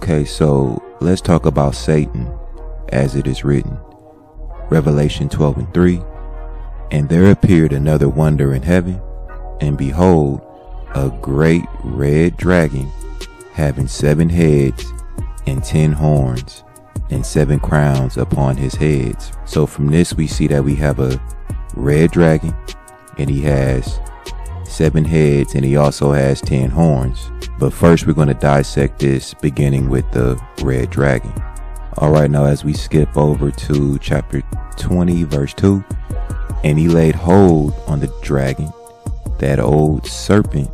Okay, so let's talk about Satan as it is written. Revelation 12:3. And there appeared another wonder in heaven, and behold, a great red dragon, having 7 heads and 10 horns, and 7 crowns upon his heads. So from this we see that we have a red dragon, and he has 7 heads, and he also has 10 horns. But first we're going to dissect this, beginning with the red dragon. Alright, now as we skip over to chapter 20 verse 2. And he laid hold on the dragon, that old serpent,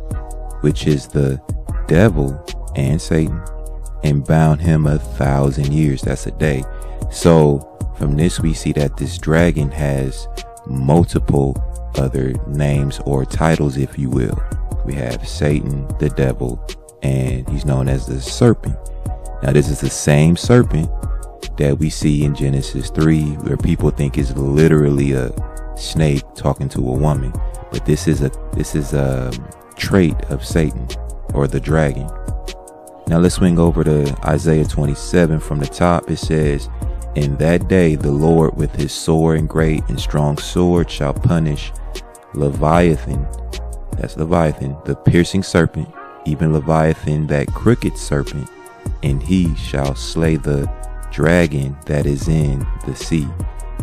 which is the devil and Satan, and bound him 1,000 years. That's a day. So from this we see that this dragon has multiple other names or titles, if you will. We have Satan, the devil, and he's known as the serpent. Now this is the same serpent that we see in Genesis 3, where people think is literally a snake talking to a woman, but this is a trait of Satan, or the dragon. Now let's swing over to Isaiah 27 from the top. It says, in that day the Lord with his sore and great and strong sword shall punish Leviathan, that's Leviathan, the piercing serpent, even Leviathan, that crooked serpent, and he shall slay the dragon that is in the sea.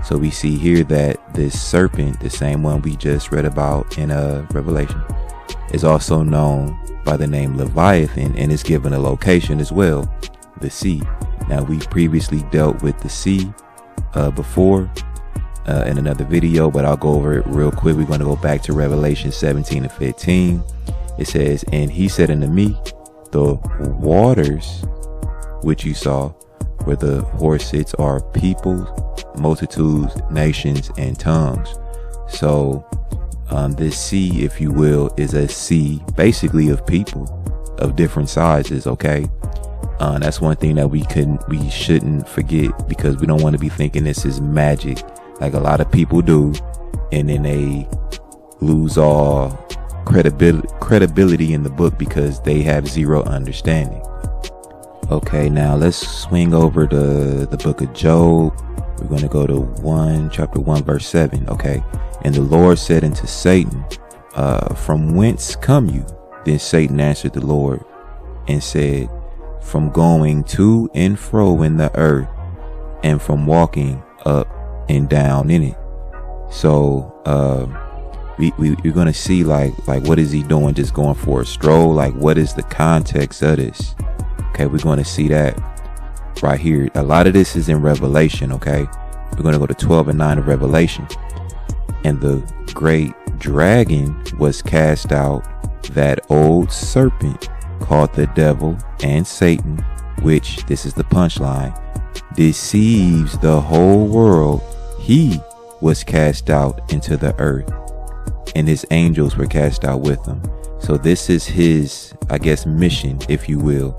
So we see here that this serpent, the same one we just read about in Revelation, is also known by the name Leviathan, and is given a location as well, the sea. Now we previously dealt with the sea before in another video, but I'll go over it real quick. We're going to go back to Revelation 17 and 15. It says, and he said unto me, the waters which you saw, where the horse sits, are peoples, multitudes, nations, and tongues. So this sea, if you will, is a sea basically of people of different sizes. Okay, that's one thing that we shouldn't forget, because we don't want to be thinking this is magic like a lot of people do, and then they lose all credibility in the book because they have zero understanding. Okay, now let's swing over to the book of Job. We're going to go to chapter 1 verse 7. Okay, and the Lord said unto Satan, from whence come you? Then Satan answered the Lord and said, from going to and fro in the earth, and from walking up and down in it. So we're going to see like what is he doing, just going for a stroll? Like, what is the context of this? Okay, we're going to see that right here. A lot of this is in Revelation. Okay, we're going to go to 12 and 9 of Revelation. And the great dragon was cast out, that old serpent called the devil and Satan, which, this is the punchline, deceives the whole world. He was cast out into the earth, and his angels were cast out with him. So this is his, I guess, mission, if you will,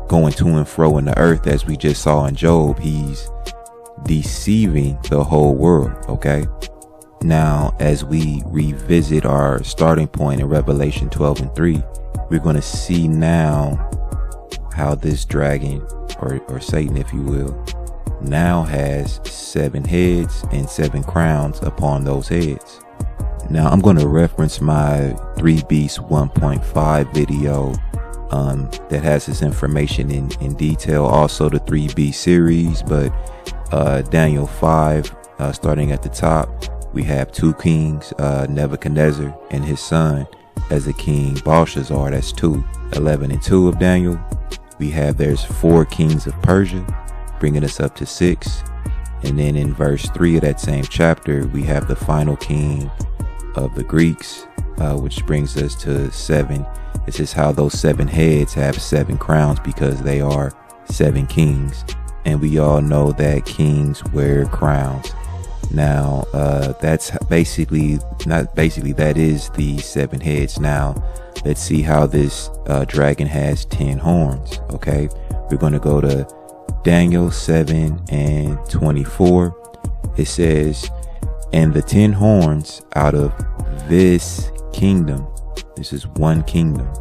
going to and fro in the earth. As we just saw in Job, he's deceiving the whole world. Okay, now as we revisit our starting point in Revelation 12 and 3, we're going to see now how this dragon, or Satan, if you will, now has 7 heads and 7 crowns upon those heads. Now I'm going to reference my 3 Beasts 1.5 video that has this information in detail. Also the 3B series, but Daniel 5, starting at the top, we have 2 kings, Nebuchadnezzar and his son as a king, Belshazzar. That's 2. 11 and 2 of Daniel. We have there's 4 kings of Persia, bringing us up to 6. And then in verse 3 of that same chapter, we have the final king of the Greeks, which brings us to 7. This is how those 7 heads have 7 crowns, because they are 7 kings, and we all know that kings wear crowns. Now that's that is the 7 heads. Now let's see how this dragon has 10 horns. Okay, we're going to go to Daniel 7 and 24. It says, and the 10 horns out of this kingdom, this is one kingdom,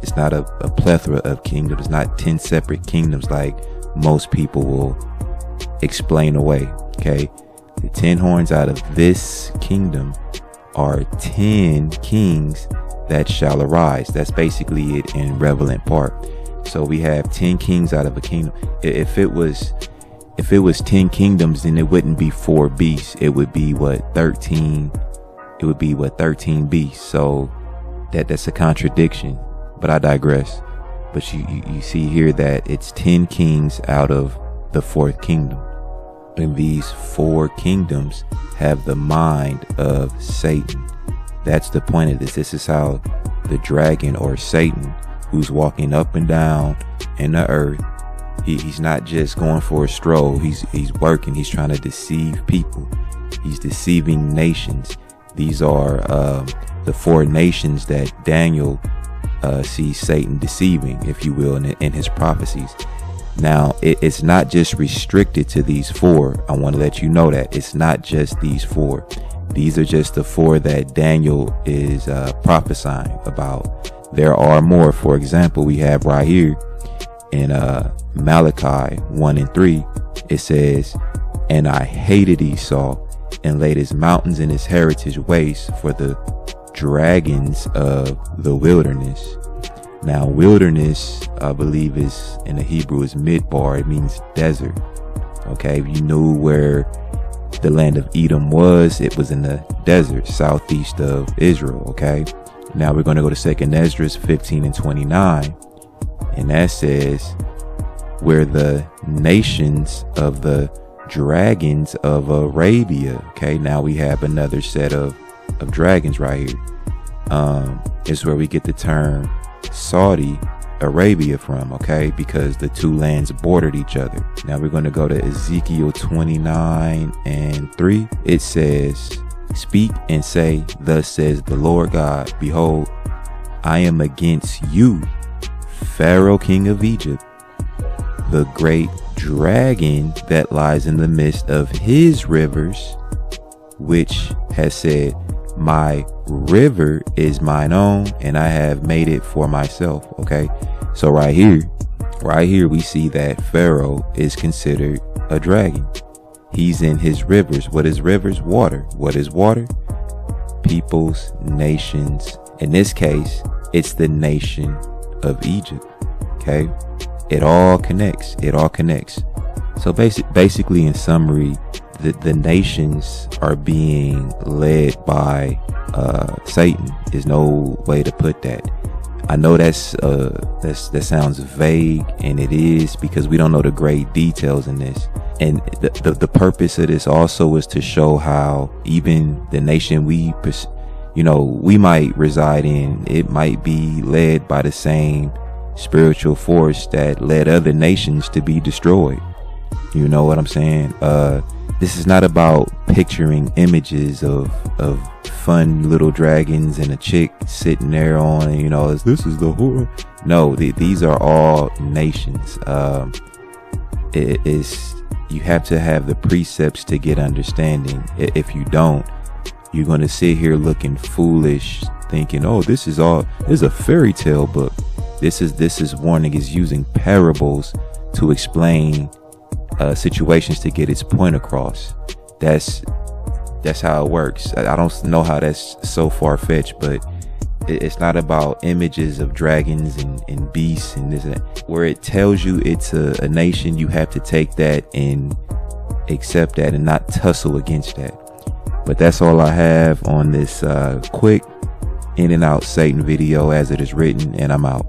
it's not a plethora of kingdoms. It's not 10 separate kingdoms like most people will explain away. Okay, the 10 horns out of this kingdom are 10 kings that shall arise. That's basically it in relevant part. So we have 10 kings out of a kingdom. If it was 10 kingdoms, then it wouldn't be 4 beasts. It would be 13. It would be 13 beasts. So that's a contradiction, but I digress. But you see here that it's 10 kings out of the 4th kingdom. And these 4 kingdoms have the mind of Satan. That's the point of this. This is how the dragon, or Satan, who's walking up and down in the earth, he's not just going for a stroll. He's working. He's trying to deceive people. He's deceiving nations. These are the 4 nations that Daniel sees Satan deceiving, if you will, in his prophecies. Now, it's not just restricted to these 4. I want to let you know that it's not just these 4. These are just the 4 that Daniel is prophesying about. There are more. For example, we have right here in Malachi 1 and 3, it says, "And I hated Esau, and laid his mountains and his heritage waste for the dragons of the wilderness." Now, wilderness, I believe, is in the Hebrew is midbar. It means desert. Okay, if you knew where the land of Edom was, it was in the desert southeast of Israel. Okay, now we're going to go to 2nd Esdras 15 and 29, and that says, "Where the nations of the dragons of Arabia." Okay, now we have another set of dragons right here. Is where we get the term Saudi Arabia from, okay, because the 2 lands bordered each other. Now we're going to go to Ezekiel 29 and 3. It says, "Speak and say, thus says the Lord God, behold, I am against you, Pharaoh king of Egypt, the great dragon that lies in the midst of his rivers, which has said, my river is mine own, and I have made it for myself." Okay, so right here we see that Pharaoh is considered a dragon. He's in his rivers. What is rivers? Water. What is water? Peoples, nations. In this case, it's the nation of Egypt. Okay, it all connects. So basically in summary, the nations are being led by Satan. Is no way to put that. I know that sounds vague, and it is, because we don't know the great details in this. And the purpose of this also is to show how even the nation we might reside in, it might be led by the same spiritual force that led other nations to be destroyed. You know what I'm saying? This is not about picturing images of fun little dragons and a chick sitting there on, this is the horror. No, these are all nations. You have to have the precepts to get understanding. If you don't, you're going to sit here looking foolish, thinking, oh, this is a fairy tale book. This is warning, is using parables to explain situations to get its point across. That's how it works. I don't know how that's so far-fetched, but it's not about images of dragons and beasts and this and that. Where it tells you it's a nation, you have to take that and accept that and not tussle against that. But that's all I have on this quick in and out Satan video as it is written, and I'm out.